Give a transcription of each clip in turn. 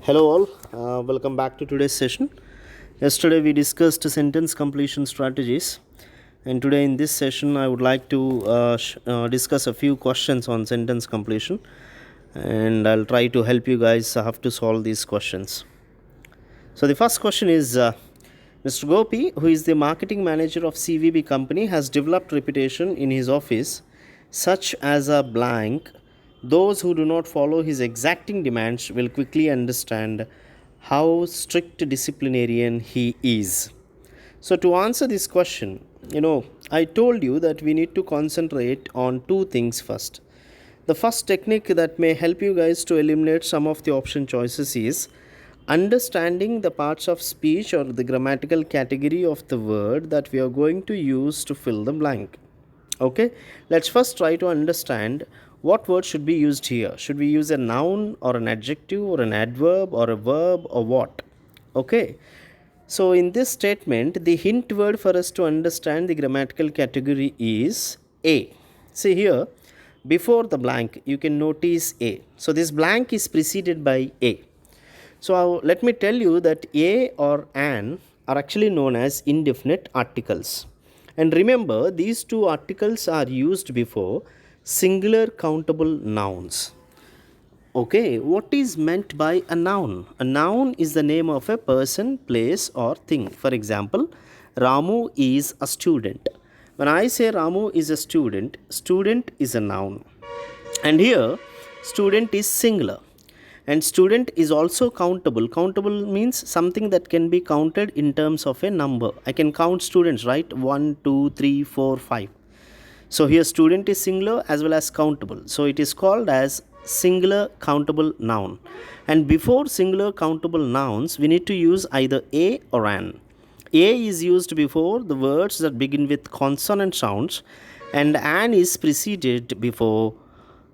Hello all, welcome back to today's session. Yesterday we discussed sentence completion strategies, and today in this session I would like to discuss a few questions on sentence completion, and I'll try to help you guys how to solve these questions. So the first question is, Mr. Gopi, who is the marketing manager of CVB company, has developed reputation in his office such as a blank. Those who do not follow his exacting demands will quickly understand how strict disciplinarian he is. So to answer this question, I told you that we need to concentrate on two things first. The first technique that may help you guys to eliminate some of the option choices is understanding the parts of speech or the grammatical category of the word that we are going to use to fill the blank. Okay, let's first try to understand what word should be used here. Should we use a noun or an adjective or an adverb or a verb or what? Okay, so in this statement, the hint word for us to understand the grammatical category is a. See here, before the blank, you can notice a. So this blank is preceded by a. So let me tell you that a or an are actually known as indefinite articles. And remember, these two articles are used before singular countable nouns. Okay, what is meant by a noun? A noun is the name of a person, place, or thing. For example, Ramu is a student. When I say Ramu is a student, student is a noun. And here, student is singular. And student is also countable. Countable means something that can be counted in terms of a number. I can count students, right? 1, 2, 3, 4, 5. So here student is singular as well as countable. So it is called as singular countable noun. And before singular countable nouns, we need to use either a or an. A is used before the words that begin with consonant sounds, and an is preceded before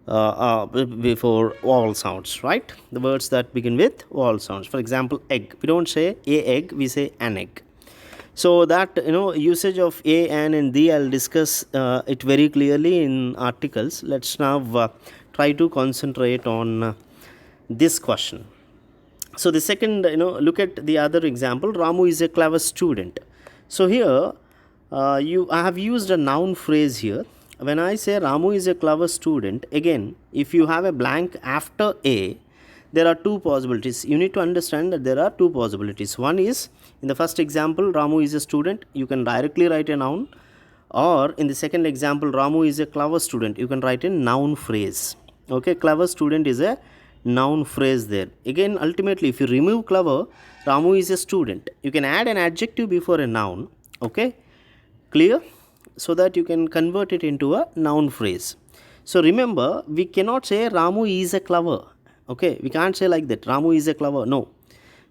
vowel sounds, right? The words that begin with vowel sounds. For example, egg. We don't say a egg, we say an egg. So that usage of a, an, and the, I'll discuss it very clearly in articles. Let's now try to concentrate on this question. So the second, look at the other example. Ramu is a clever student. So here, I have used a noun phrase here. When I say Ramu is a clever student, again, if you have a blank after a, there are two possibilities. You need to understand that there are two possibilities. One is, in the first example, Ramu is a student, you can directly write a noun. Or in the second example, Ramu is a clever student, you can write a noun phrase. Okay, clever student is a noun phrase there. Again, ultimately, if you remove clever, Ramu is a student. You can add an adjective before a noun. Okay, clear? So that you can convert it into a noun phrase. So remember, we cannot say Ramu is a clever. Okay, we can't say like that, Ramu is a clever. No,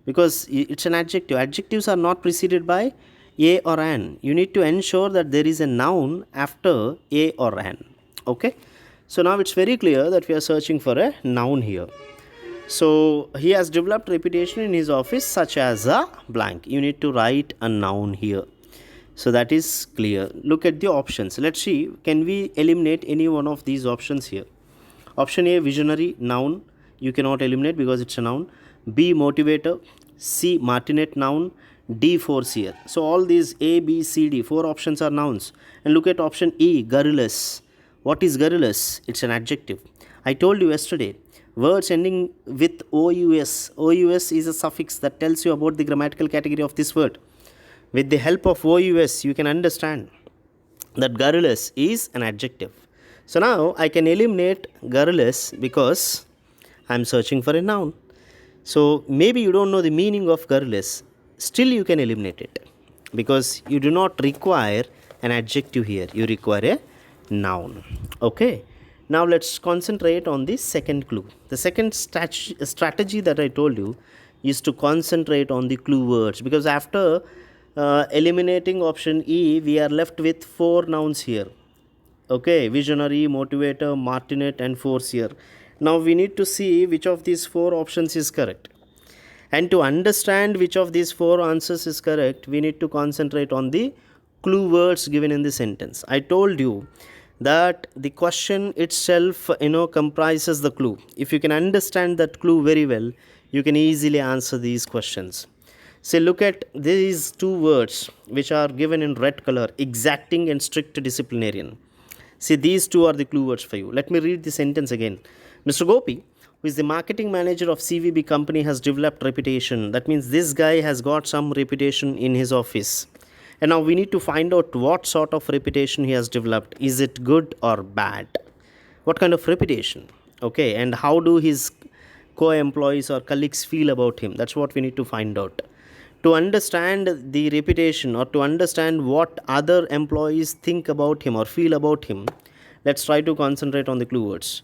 because it's an adjective. Adjectives are not preceded by a or an. You need to ensure that there is a noun after a or an. Okay, so now it's very clear that we are searching for a noun here. So he has developed reputation in his office such as a blank. You need to write a noun here. So that is clear. Look at the options. Let's see, can we eliminate any one of these options here? Option A, visionary, noun. You cannot eliminate because it's a noun. B, motivator. C, martinet, noun. D, foreseer. So all these A, B, C, D, four options are nouns. And look at option E, garrulous. What is garrulous? It's an adjective. I told you yesterday, words ending with OUS. OUS is a suffix that tells you about the grammatical category of this word. With the help of OUS, you can understand that garrulous is an adjective. So now I can eliminate garrulous because I am searching for a noun. So maybe you don't know the meaning of garrulous. Still you can eliminate it because you do not require an adjective here. You require a noun. Okay. Now let's concentrate on the second clue. The second strategy that I told you is to concentrate on the clue words, because after eliminating option E, we are left with four nouns here. Okay, visionary, motivator, martinet, and foreseer. Now we need to see which of these four options is correct. And to understand which of these four answers is correct, we need to concentrate on the clue words given in the sentence. I told you that the question itself comprises the clue. If you can understand that clue very well, You can easily answer these questions. Say, look at these two words which are given in red color: exacting and strict disciplinarian. See, these two are the clue words for you. Let me read the sentence again. Mr. Gopi, who is the marketing manager of CVB company, has developed reputation. That means this guy has got some reputation in his office. And now we need to find out what sort of reputation he has developed. Is it good or bad? What kind of reputation? Okay, and how do his co-employees or colleagues feel about him? That's what we need to find out. To understand the reputation, or to understand what other employees think about him or feel about him, let's try to concentrate on the clue words.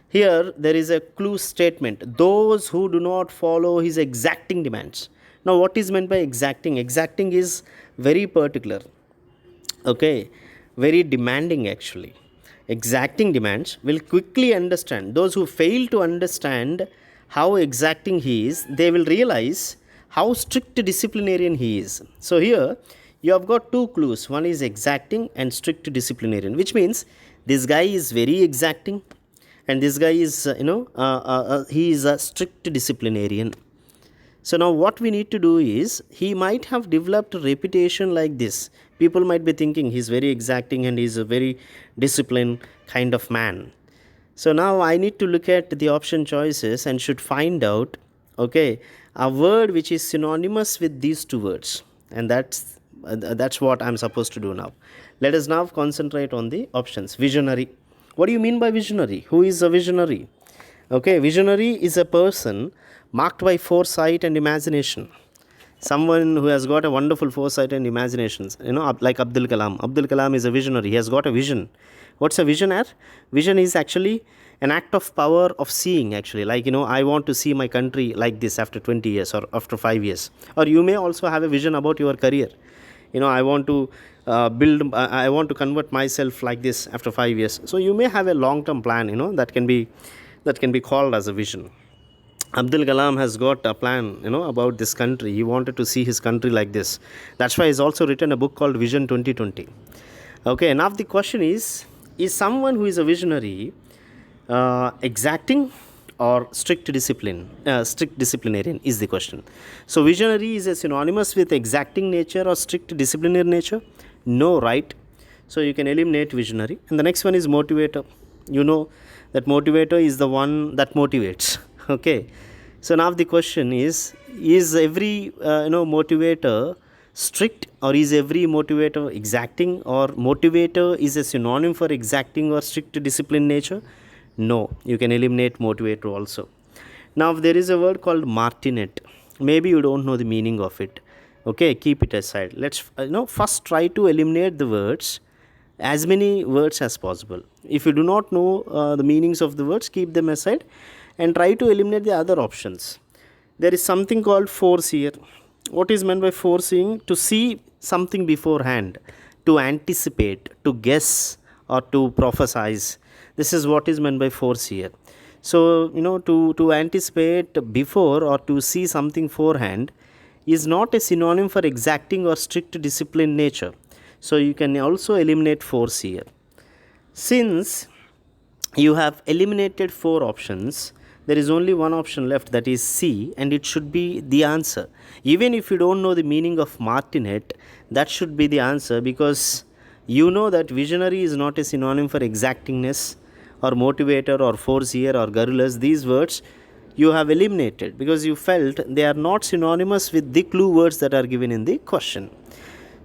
Here there is a clue statement: those who do not follow his exacting demands. Now, what is meant by exacting? Exacting is very particular, okay, very demanding actually. Exacting demands will quickly understand. Those who fail to understand how exacting he is, they will realize how strict disciplinarian he is. So here you have got two clues. One is exacting and strict disciplinarian, which means this guy is very exacting and this guy is he is a strict disciplinarian. So now what we need to do is, he might have developed a reputation like this. People might be thinking he's very exacting and he's a very disciplined kind of man. So now I need to look at the option choices and should find out, okay, a word which is synonymous with these two words. And that's what I'm supposed to do now. Let us now concentrate on the options. Visionary. What do you mean by visionary? Who is a visionary? Okay, visionary is a person marked by foresight and imagination. Someone who has got a wonderful foresight and imaginations, like Abdul Kalam. Abdul Kalam is a visionary. He has got a vision. What's a vision at? Vision is actually an act of power of seeing, actually. Like, I want to see my country like this after 20 years or after 5 years. Or you may also have a vision about your career. I want to I want to convert myself like this after 5 years. So you may have a long-term plan, that can be called as a vision. Abdul Kalam has got a plan, about this country. He wanted to see his country like this. That's why he's also written a book called Vision 2020. Okay, now the question is someone who is a visionary exacting or strict disciplinarian is the question. So visionary is a synonymous with exacting nature or strict disciplinary nature? No, right? So you can eliminate visionary. And the next one is motivator. You know that motivator is the one that motivates. Okay, so now the question is every motivator strict, or is every motivator exacting, or motivator is a synonym for exacting or strict discipline nature? No, you can eliminate motivator also. Now there is a word called martinet. Maybe you don't know the meaning of it. Okay, keep it aside. Let's first try to eliminate the words, as many words as possible. If you do not know the meanings of the words, keep them aside and try to eliminate the other options. There is something called foreseer. What is meant by foreseeing? To see something beforehand, to anticipate, to guess, or to prophesize. This is what is meant by foreseer. So, to anticipate before or to see something forehand is not a synonym for exacting or strict discipline nature. So, you can also eliminate foreseer. Since you have eliminated 4 options, there is only one option left, that is C, and it should be the answer. Even if you don't know the meaning of martinet, that should be the answer, because you know that visionary is not a synonym for exactingness or motivator or foreseer or garrulous. These words you have eliminated because you felt they are not synonymous with the clue words that are given in the question.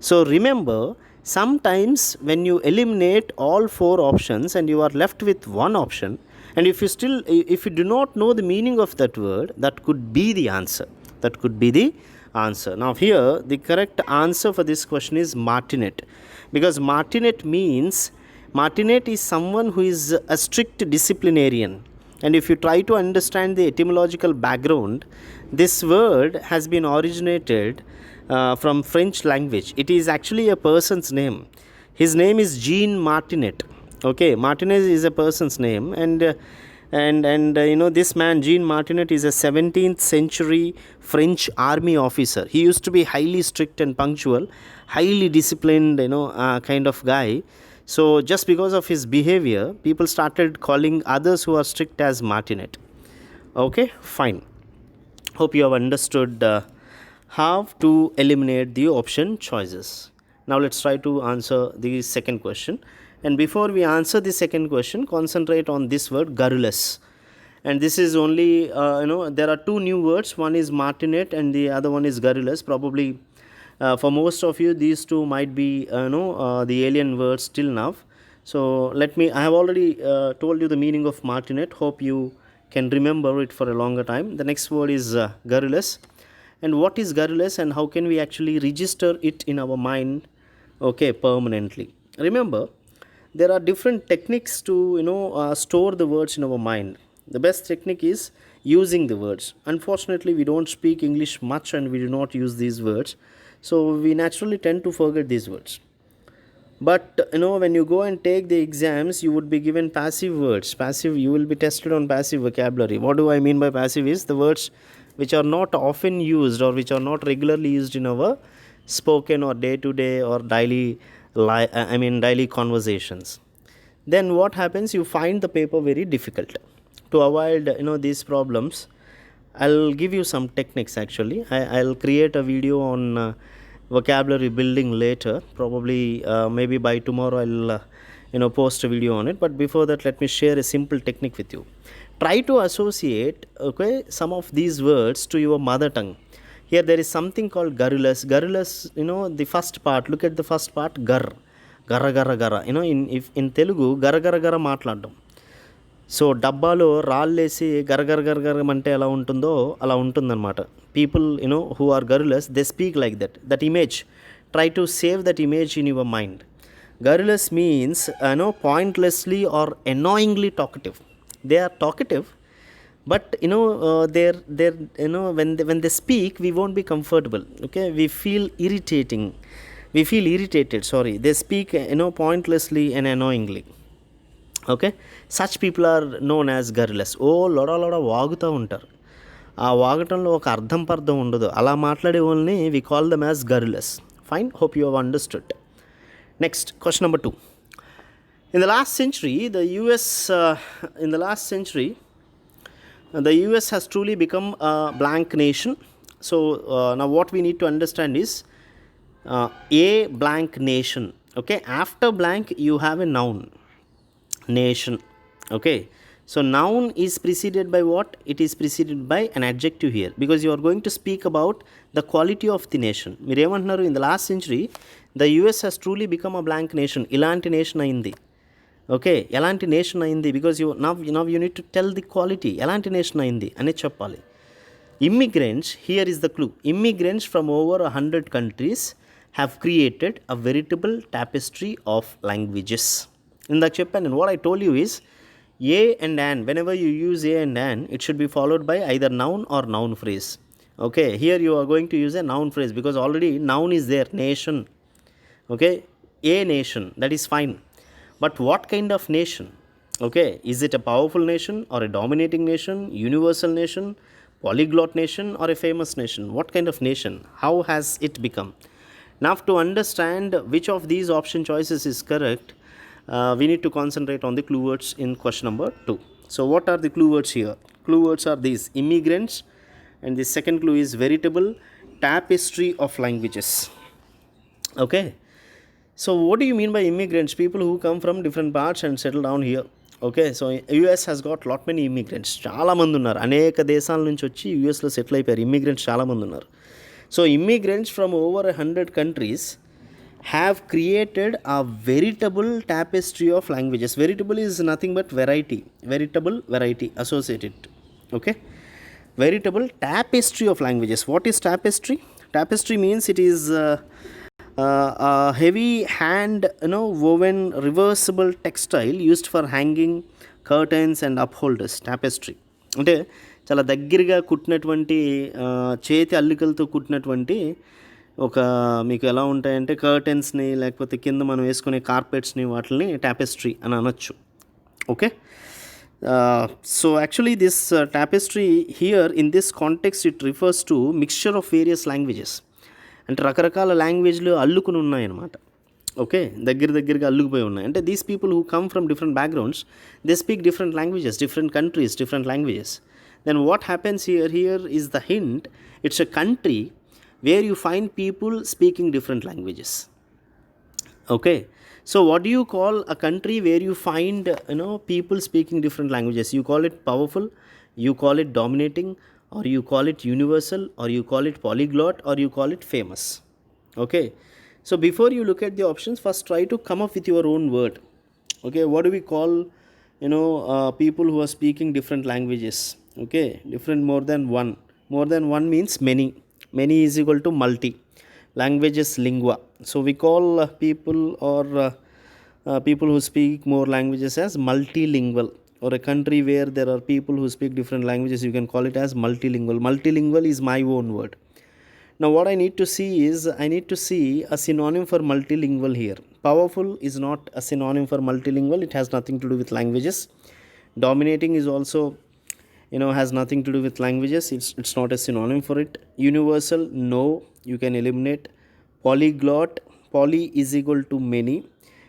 So remember, sometimes when you eliminate all 4 options and you are left with one option, and if you do not know the meaning of that word, that could be the answer. Now here the correct answer for this question is martinet, because martinet is someone who is a strict disciplinarian. And if you try to understand the etymological background, this word has been originated from French language. It is actually a person's name. His name is Jean Martinet. Okay, Martinez is a person's name, and this man Jean Martinet is a 17th century French army officer. He used to be highly strict and punctual, highly disciplined, kind of guy. So just because of his behavior, people started calling others who are strict as Martinet. Okay, fine. Hope you have understood how to eliminate the option choices. Now let's try to answer the second question. And before we answer the second question, concentrate on this word garrulous. And this is only, there are two new words. One is martinet and the other one is garrulous. Probably for most of you, these two might be, the alien words till now. So I have already told you the meaning of martinet. Hope you can remember it for a longer time. The next word is garrulous. And what is garrulous and how can we actually register it in our mind, okay, permanently? Remember, there are different techniques to store the words in our mind. The best technique is using the words. Unfortunately, we don't speak English much and we do not use these words, so we naturally tend to forget these words. But when you go and take the exams, you would be given passive words. Passive, you will be tested on passive vocabulary. What do I mean by passive? Is the words which are not often used or which are not regularly used in our spoken or day to day or daily conversations. Then what happens? You find the paper very difficult. To avoid these problems, I'll give you some techniques. Actually, I'll create a video on vocabulary building later. Probably maybe by tomorrow I'll post a video on it. But before that, let me share a simple technique with you. Try to associate some of these words to your mother tongue. Here there is something called garrulous. Garrulous, the first part. Look at the first part. Garra garra garra. In Telugu, garra garra garra మాట్లాడడం. So డబ్బాలో రాళ్ళేసి గరగరగరగరమంటే ఎలా ఉంటుందో అలా ఉంటుందన్నమాట. People who are garrulous, they speak like that image. Try to save that image in your mind. Garrulous means pointlessly or annoyingly talkative. They are talkative, but they're when they speak, we won't be comfortable. Okay, we feel irritated. Sorry, they speak pointlessly and annoyingly. Okay, such people are known as garrulous. లోడ వాగుతూ ఉంటారు. ఆ వాగటంలో ఒక అర్థం పర్థం ఉండదు. అలా మాట్లాడే వాళ్ళని we call them as garrulous. Fine, hope you have understood. Next, question number 2. In the last century, the US has truly become a blank nation. So now what we need to understand is a blank nation. Okay, after blank you have a noun. Nation. Okay, so noun is preceded by what? It is preceded by an adjective here, because you are going to speak about the quality of the nation. మీరు ఏమంటున్నారు? In the last century the US has truly become a blank nation. ఇలాంటి nation అయింది. Okay, ఎలాంటి nation అయింది? Because now you need to tell the quality. ఎలాంటి nation అయింది అనేది చెప్పాలి. Immigrants, here is the clue. Immigrants from over 100 countries have created a veritable tapestry of languages. ఇందాక చెప్పాను నేను. What I told you is a and an. Whenever you use a and an, it should be followed by either noun or noun phrase. Okay, here you are going to use a noun phrase because already noun is there, nation. Okay, a nation, that is fine. But what kind of nation? Okay, is it a powerful nation or a dominating nation, universal nation, polyglot nation or a famous nation? What kind of nation? How has it become? Now to understand which of these option choices is correct, we need to concentrate on the clue words in question number 2. So what are the clue words here? Clue words are these: immigrants, and the second clue is veritable tapestry of languages. Okay, so what do you mean by immigrants? People who come from different parts and settle down here. Okay, so US has got lot many immigrants. చాలామంది ఉన్నారు, అనేక దేశాల నుంచి వచ్చి యూఎస్లో settle అయిపోయారు. Immigrants చాలామంది ఉన్నారు. So immigrants from over 100 countries have created a veritable tapestry of languages. Veritable is nothing but variety. Variety associated. Okay, veritable tapestry of languages. What is tapestry? Tapestry means it is a heavy hand woven reversible textile used for hanging curtains and upholders. Tapestry అంటే చాలా దగ్గరగా కుట్టినటువంటి చేతి అల్లికలతో కుట్టినటువంటి ఒక, మీకు ఎలా ఉంటాయంటే కర్టెన్స్ని లేకపోతే కింద మనం వేసుకునే కార్పెట్స్ని, వాటిని టాపెస్ట్రీ అని అనొచ్చు. Okay, so actually this tapestry here in this context it refers to mixture of various languages. అంటే రకరకాల లాంగ్వేజ్లు అల్లుకుని ఉన్నాయన్నమాట. ఓకే, దగ్గరగా అల్లుకుపోయి ఉన్నాయి. అంటే these people who come from different backgrounds, they speak different languages, different countries, different languages. Then what happens here is the hint. It's a country where you find people speaking different languages. Okay, so what do you call a country where you find people speaking different languages? You call it powerful, you call it dominating, or you call it universal, or you call it polyglot, or you call it famous. Okay, so before you look at the options, first try to come up with your own word. Okay, what do we call people who are speaking different languages? Okay, different, more than one. More than one means many. Many is equal to multi. Language is lingua. So we call people, or people who speak more languages, as multilingual. Or a country where there are people who speak different languages, you can call it as multilingual. Multilingual is my own word. Now what I need to see is, I need to see a synonym for multilingual here. Powerful is not a synonym for multilingual. It has nothing to do with languages. Dominating is also, has nothing to do with languages. It's not a synonym for it. Universal, no, you can eliminate. Polyglot, poly is equal to many.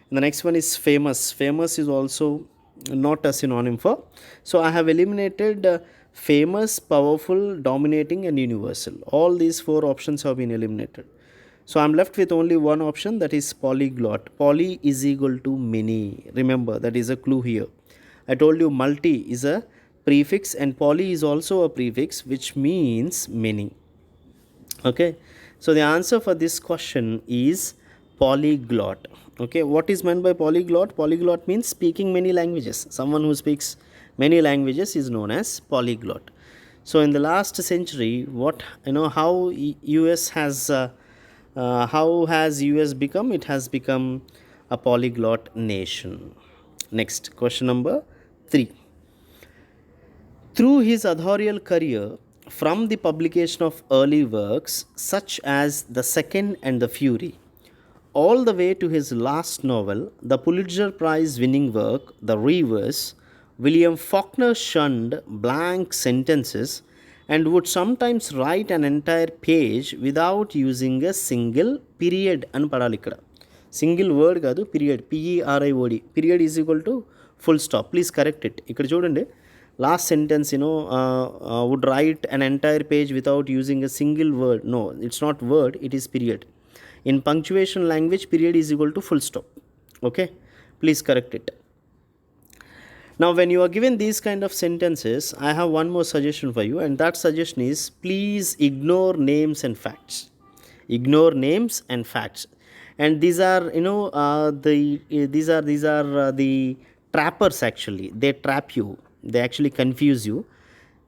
And the next one is famous. Famous is also not a synonym for. So I have eliminated famous, powerful, dominating, and universal. All these four options have been eliminated. So I'm left with only one option, that is polyglot. Poly is equal to many. Remember, that is a clue here. I told you multi is a prefix and poly is also a prefix, which means many. Okay, so the answer for this question is polyglot. Okay, what is meant by polyglot? Polyglot means speaking many languages. Someone who speaks many languages is known as polyglot. So in the last century, how has US become? It has become a polyglot nation. Next, question number 3. Through his authorial career, from the publication of early works such as The Second and the Fury, all the way to his last novel, the Pulitzer Prize winning work, The Reverse, William Faulkner shunned blank sentences and would sometimes write an entire page without using a single period అని పడాలి ఇక్కడ. Single word కాదు, period, PERIOD. Period is equal to full stop. Please correct it. ఇక్కడ చూడండి, last sentence, would write an entire page without using a single word. No, it's not word, it is period. In punctuation language, period is equal to full stop. Okay, please correct it. Now when you are given these kind of sentences, I have one more suggestion for you, and that suggestion is, please ignore names and facts. Ignore names and facts. And these are the trappers. Actually, they trap you, they actually confuse you.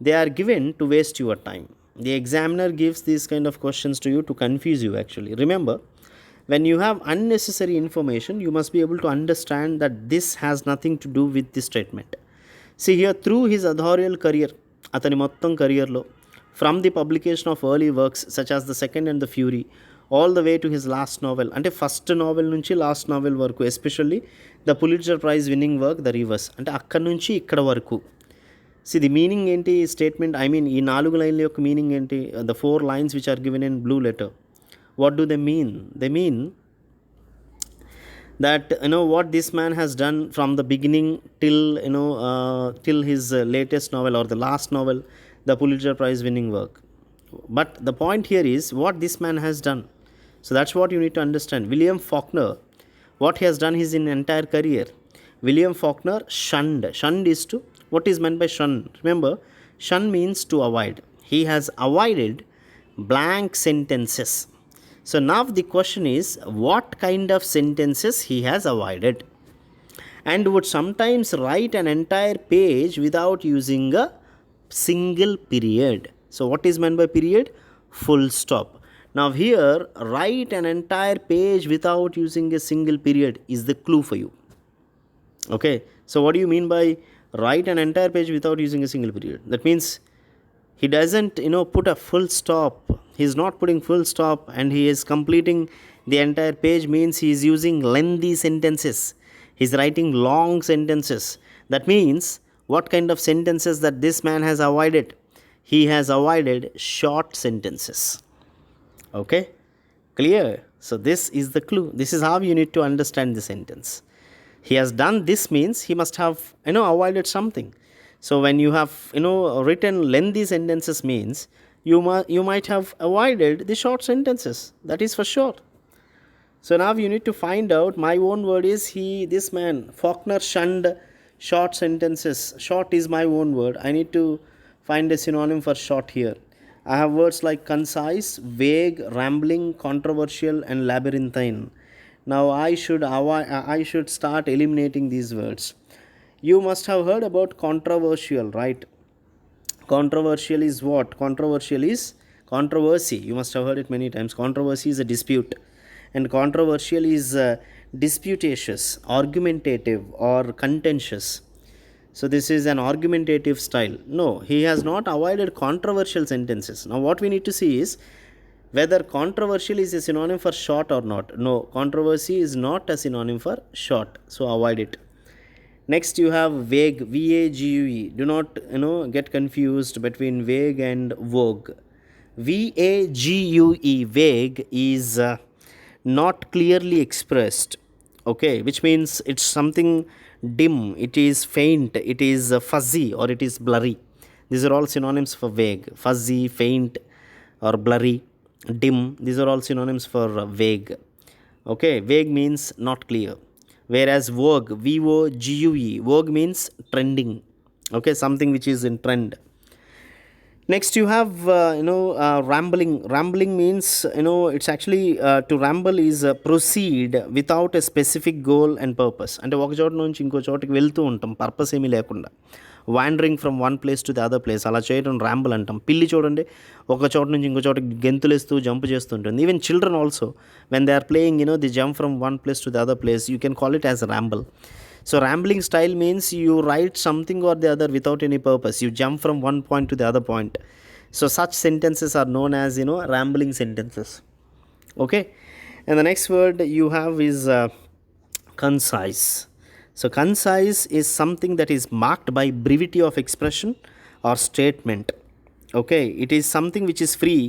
They are given to waste your time. The examiner gives these kind of questions to you to confuse you. Actually, remember, when you have unnecessary information, you must be able to understand that this has nothing to do with this statement. See here, through his authorial career, atani mottam career lo, from the publication of early works such as The Second and the Fury, all the way to his last novel, ante first novel nunchi last novel varaku, especially the Pulitzer Prize winning work, The Reverse, ante akkad nunchi ikkada varaku. See the meaning enti statement, I mean ee 4 లైన్ల యొక్క meaning ఏంటి? The 4 lines which are given in blue letter, what do they mean? They mean that what this man has done from the beginning till his latest novel, or the last novel, the Pulitzer Prize winning work. But the point here is what this man has done. So that's what you need to understand. William Faulkner, what he has done his in entire career. William Faulkner shunned. Shunned is to, what is meant by shun? Remember, shun means to avoid. He has avoided blank sentences. So now the question is, what kind of sentences he has avoided? And would sometimes write an entire page without using a single period. So what is meant by period? Full stop. Now here, write an entire page without using a single period is the clue for you. Okay, so what do you mean by write an entire page without using a single period? That means he doesn't put a full stop. He's not putting full stop and he is completing the entire page, means he is using lengthy sentences. He's writing long sentences. That means what kind of sentences that this man has avoided? He has avoided short sentences. Okay, clear? So this is the clue. This is how you need to understand the sentence. He has done this means he must have avoided something. So when you have written lengthy sentences means you might have avoided the short sentences, that is for sure. So now you need to find out. My own word is he, this man, Faulkner shunned short sentences. Short is my own word. I need to find a synonym for short here. I have words like concise, vague, rambling, controversial, and labyrinthine. Now I should start eliminating these words. You must have heard about controversial, right? Controversial is what? Controversial is controversy. You must have heard it many times. Controversy is a dispute, and controversial is disputatious, argumentative, or contentious. So, this is an argumentative style. No, he has not avoided controversial sentences. Now, what we need to see is whether controversial is a synonym for short or not. No, controversy is not a synonym for short. So, avoid it. Next, you have vague, vague. Do not get confused between vague and vogue. Vague, vague is not clearly expressed. Okay, which means it's something dim, it is faint, it is fuzzy, or it is blurry. These are all synonyms for vague. Fuzzy, faint, or blurry, dim. These are all synonyms for vague. Okay, vague means not clear. Whereas vogue, vogue, vogue means trending. Okay, something which is in trend. Next, you have rambling. Rambling means it's actually to ramble is proceed without a specific goal and purpose. అంటే ఒక చోట నుంచి ఇంకో చోటకి వెళ్తూ ఉంటాం purpose ఏమీ లేకుండా. Wandering from one place to the other place, అలా చేయడం ర్యాంబుల్ అంటాం. పిల్లి చూడండి ఒక చోట నుంచి ఇంకో చోటకి గెంతులేస్తూ జంప్ చేస్తుంటుంది. Even children also when they are playing the jump from one place to the other place, you can call it as ramble. So rambling style means you write something or the other without any purpose. You jump from one point to the other point. So such sentences are known as rambling sentences. Okay, and the next word you have is concise. So concise is something that is marked by brevity of expression or statement. Okay, it is something which is free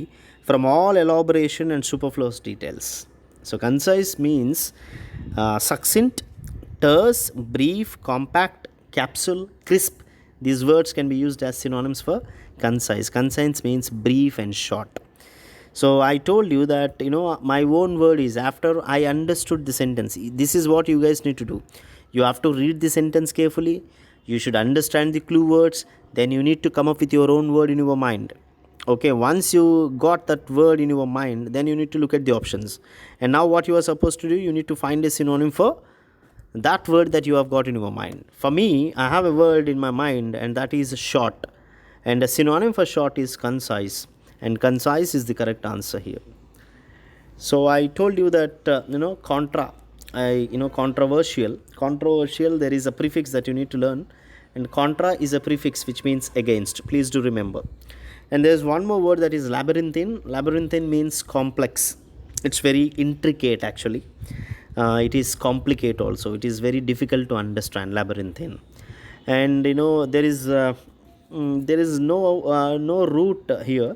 from all elaboration and superfluous details. So concise means succinct, terse, brief, compact, capsule, crisp. These words can be used as synonyms for concise. Concise means brief and short. So I told you that my own word is after I understood the sentence. This is what you guys need to do. You have to read the sentence carefully. You should understand the clue words. Then you need to come up with your own word in your mind. Okay, once you got that word in your mind, then you need to look at the options. And now what you are supposed to do, you need to find a synonym for that word that you have got in your mind. For me, I have a word in my mind, and that is short. And a synonym for short is concise. And concise is the correct answer here. So I told you that controversial. Controversial, there is a prefix that you need to learn. And contra is a prefix which means against. Please do remember. And there's one more word that is labyrinthine. Labyrinthine means complex. It's very intricate actually. It is complicated also. It is very difficult to understand, labyrinthine. And there is no root here.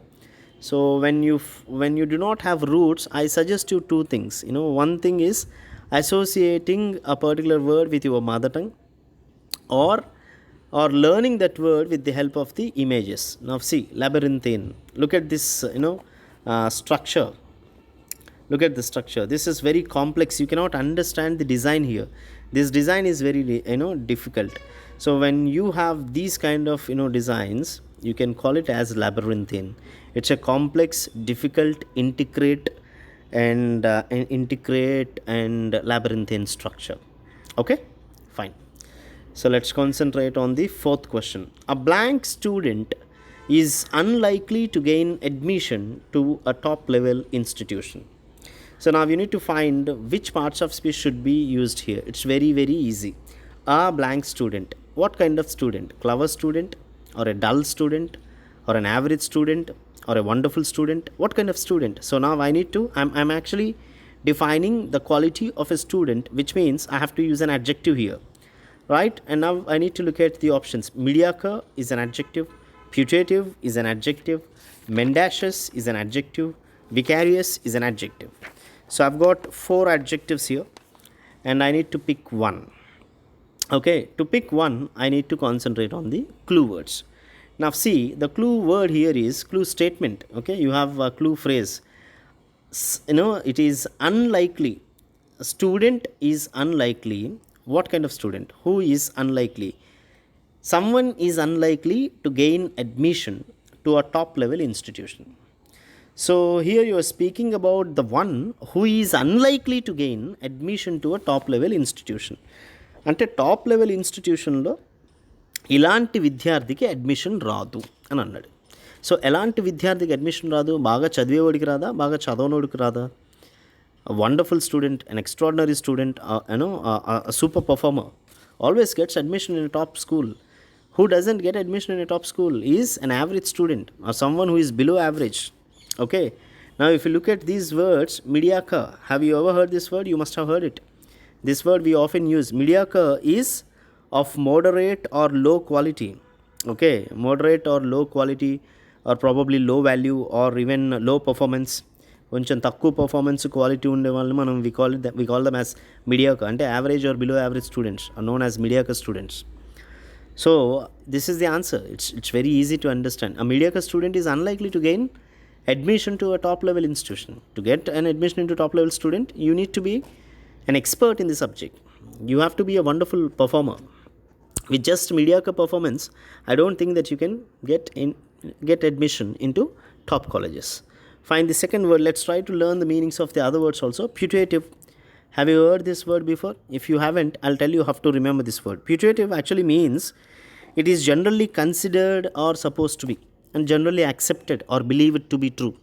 So when you do not have roots, I suggest you two things. One thing is associating a particular word with your mother tongue, or learning that word with the help of the images. Now see, labyrinthine. Look at this structure. Look at the structure. This is very complex. You cannot understand the design here. This design is very difficult. So when you have these kind of designs, you can call it as labyrinthine. It's a complex, difficult, integrate and labyrinthine structure. Okay, fine. So let's concentrate on the fourth question. A blank student is unlikely to gain admission to a top level institution. So now you need to find which parts of speech should be used here. It's very, very easy. A blank student. What kind of student? Clever student, or a dull student, or an average student, or a wonderful student? What kind of student? So now I'm actually defining the quality of a student, which means I have to use an adjective here. Right? And now I need to look at the options. Mediocre is an adjective. Putative is an adjective. Mendacious is an adjective. Vicarious is an adjective. So I've got 4 adjectives here, and I need to pick one. Okay, to pick one, I need to concentrate on the clue words. Now, see, the clue word here is clue statement. Okay, you have a clue phrase. It is unlikely. A student is unlikely. What kind of student? Who is unlikely? Someone is unlikely to gain admission to a top level institution. So here you are speaking about the one who is unlikely to gain admission to a top level institution. అంటే top level ఇన్స్టిట్యూషన్లో ఇలాంటి విద్యార్థికి admission రాదు అని అన్నాడు. So ఎలాంటి విద్యార్థికి admission రాదు? బాగా చదివేవాడికి రాదా, బాగా చదవనోడికి రాదా? Wonderful student, an extraordinary student, super performer always gets admission in a top school. Who doesn't get admission in a top school is an average student or someone who is below average. Okay, now if you look at these words, mediocre, have you ever heard this word? You must have heard it. This word we often use. Mediocre is of moderate or low quality. Okay, moderate or low quality, or probably low value or even low performance. కొంచెం తక్కువ performance quality ఉండే వాళ్ళని మనం we call them as mediocre. అంటే average or below average students are known as mediocre students. So this is the answer. It's very easy to understand. A mediocre student is unlikely to gain admission to a top level institution. To get an admission into top level student, you need to be an expert in the subject. You have to be a wonderful performer. With just mediocre performance, I don't think that you can get admission into top colleges. Find the second word. Let's try to learn the meanings of the other words also. Putative. Have you heard this word before? If you haven't, I'll tell you how to remember this word. Putative actually means it is generally considered or supposed to be, and generally accepted or believed to be true.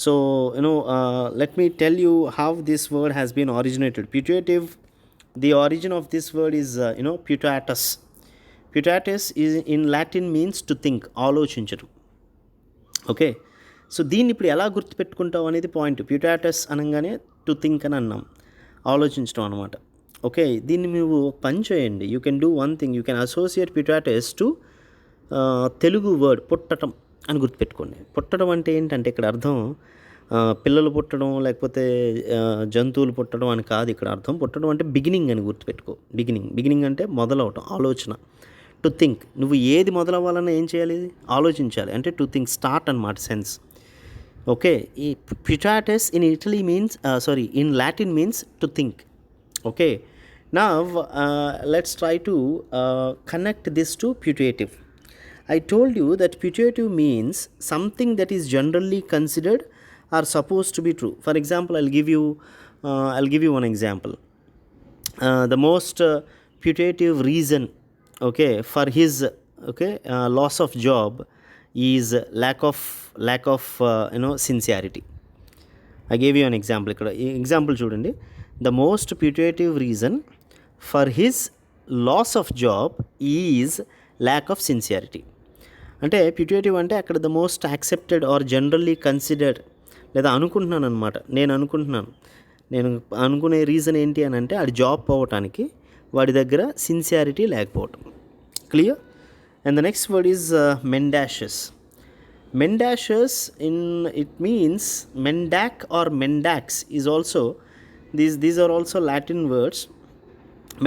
So, let me tell you how this word has been originated. Putative, the origin of this word is, putatus. Putatus is in Latin means to think, ఆలోచించడం. Okay, so దీన్ని ఇప్పుడు ఎలా గుర్తుపెట్టుకుంటాం అనేది point. ప్యూటాటస్ అనగానే to think అని అన్నాం, ఆలోచించడం అనమాట. ఓకే, దీన్ని మీరు పని చేయండి. You can do one thing. You can associate putative to Telugu word పుట్టడం అని గుర్తుపెట్టుకోండి. పుట్టడం అంటే ఏంటంటే ఇక్కడ అర్థం పిల్లలు పుట్టడం లేకపోతే జంతువులు పుట్టడం అని కాదు. ఇక్కడ అర్థం పుట్టడం అంటే బిగినింగ్ అని గుర్తుపెట్టుకో. బిగినింగ్ అంటే మొదలవటం, ఆలోచన. టు థింక్, నువ్వు ఏది మొదలవ్వాలన్నా ఏం చేయాలి? ఆలోచించాలి. అంటే టు థింక్, స్టార్ట్ అన్నమాట సెన్స్. ఓకే, ఈ putatus in Italy means in Latin means to think. Okay, now let's try to connect this to putative. I told you that putative means something that is generally considered or supposed to be true. For example, I'll give you one example. The most putative reason, okay, for his loss of job is lack of sincerity. I gave you an example. ఇక్కడ example చూడండి. The most putative reason for his loss of job is lack of sincerity. అంటే putative అంటే అక్కడ the most accepted or generally considered, లేదా అనుకుంటున్నాను అనమాట. నేను అనుకునే రీజన్ ఏంటి అని అంటే ఆడి జాబ్ పోవటానికి వాడి దగ్గర సిన్సియారిటీ లేకపోవటం. Clear? And the next word is mendacious. Mendacious, it means mendac or mendax is also, these are also Latin words.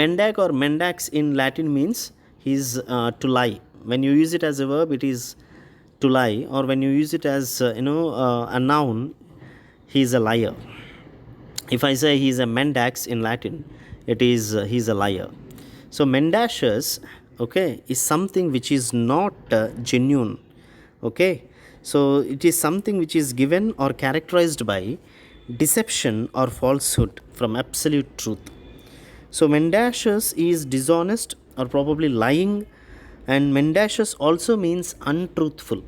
Mendac or mendax in Latin means he's to lie. When you use it as a verb, it is to lie, or when you use it as a noun, he's a liar. If I say he's a mendax in Latin, it is he's a liar. So mendacious, okay, is something which is not genuine. Okay, so it is something which is given or characterized by deception or falsehood from absolute truth. So mendacious is dishonest or probably lying, and mendacious also means untruthful.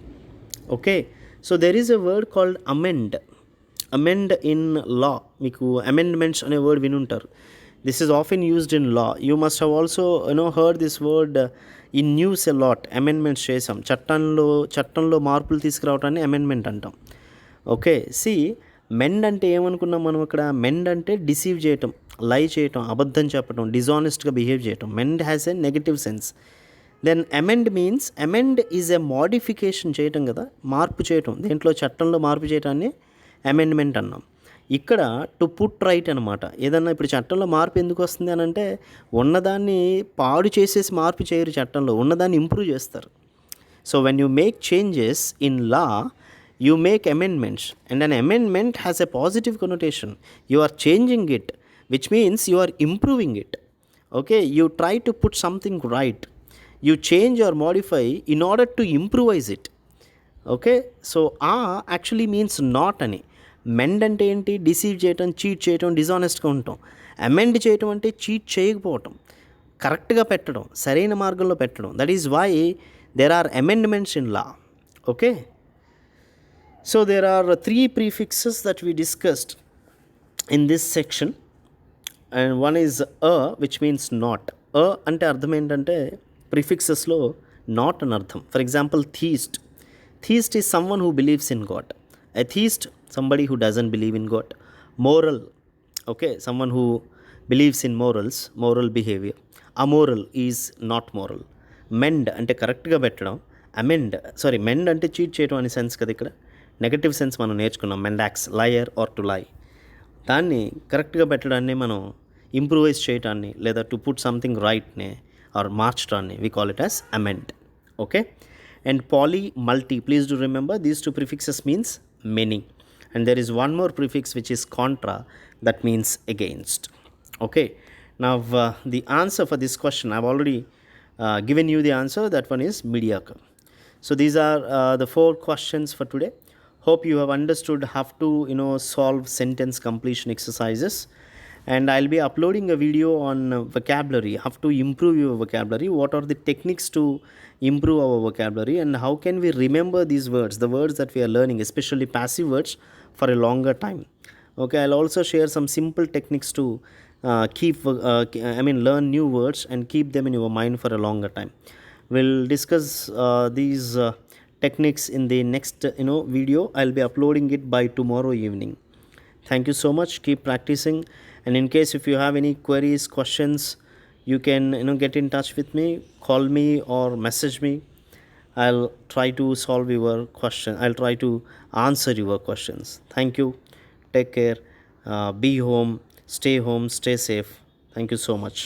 Okay, so there is a word called amend in law. Meeku amendments ane word vinuntaru. This is often used in law. You must have also heard this word in news a lot. Amendments chesam, చట్టంలో మార్పులు తీసుకురావటాన్ని amendment అంటాం. Okay, C mend అంటే ఏమనుకున్నాం మనం ఇక్కడ? Mend అంటే deceive చేయటం, లై చేయటం, అబద్ధం చెప్పటం, డిజానెస్ట్గా బిహేవ్ చేయటం. Mend has a negative sense. Then amend means, amend is a modification చేయటం కదా, మార్పు చేయటం. దేంట్లో? చట్టంలో మార్పు చేయటాన్ని అమెండ్మెంట్ అన్నాం. ఇక్కడ టు పుట్ రైట్ అనమాట. ఏదన్నా ఇప్పుడు చట్టంలో మార్పు ఎందుకు వస్తుంది అని అంటే, ఉన్నదాన్ని పాడు చేసేసి మార్పు చేయరు చట్టంలో, ఉన్నదాన్ని ఇంప్రూవ్ చేస్తారు. So when you make changes in law, you make amendments, and an amendment has a positive connotation. You are changing it, which means you are improving it. Okay, you try to put something right, you change or modify in order to improvise it. Okay, so actually means not అని. Mend అంటే ఏంటి? Deceive చేయటం, cheat చేయటం, డిజానెస్ట్గా ఉండటం. Amend చేయటం అంటే cheat చేయకపోవటం, కరెక్ట్గా పెట్టడం, సరైన మార్గంలో పెట్టడం. That is why there are amendments in law. Okay, so there are three prefixes that we discussed in this section, and one is which means not. అంటే అర్థం ఏంటంటే ప్రిఫిక్సెస్లో నాట్ అని అర్థం. For example theist. Theist is someone who believes in God. atheist, somebody who doesn't believe in God. Moral, okay, someone who believes in morals, moral behavior. Amoral is not moral. Mend అంటే కరెక్ట్గా పెట్టడం. Mend అంటే cheat చేయడం అనే sense కదా. ఇక్కడ negative sense మనం నేర్చుకున్నాం. మెండాక్స్, లయర్ ఆర్ టు లై. దాన్ని కరెక్ట్గా పెట్టడాన్ని మనం ఇంప్రూవైజ్ చేయటాన్ని, లేదా టు పుట్ సంథింగ్ రైట్ని ఆర్ మార్చడాన్ని we call it as amend. Okay, and poly, multi, please do remember these two prefixes means many, and there is one more prefix which is contra, that means against. Okay, now the answer for this question, I've already given you the answer. That one is mediocre. So these are the 4 questions for today. Hope you have understood how to solve sentence completion exercises, and I'll be uploading a video on vocabulary, how to improve your vocabulary, what are the techniques to improve our vocabulary, and how can we remember these words, the words that we are learning, especially passive words, for a longer time. Okay, I'll also share some simple techniques to learn new words and keep them in your mind for a longer time. We'll discuss these techniques in the next video. I'll be uploading it by tomorrow evening. Thank you so much. Keep practicing, and in case if you have any queries, questions, you can get in touch with me, call me or message me. I'll try to solve your question. I'll try to answer your questions. Thank you. Take care. Be home, stay safe. Thank you so much.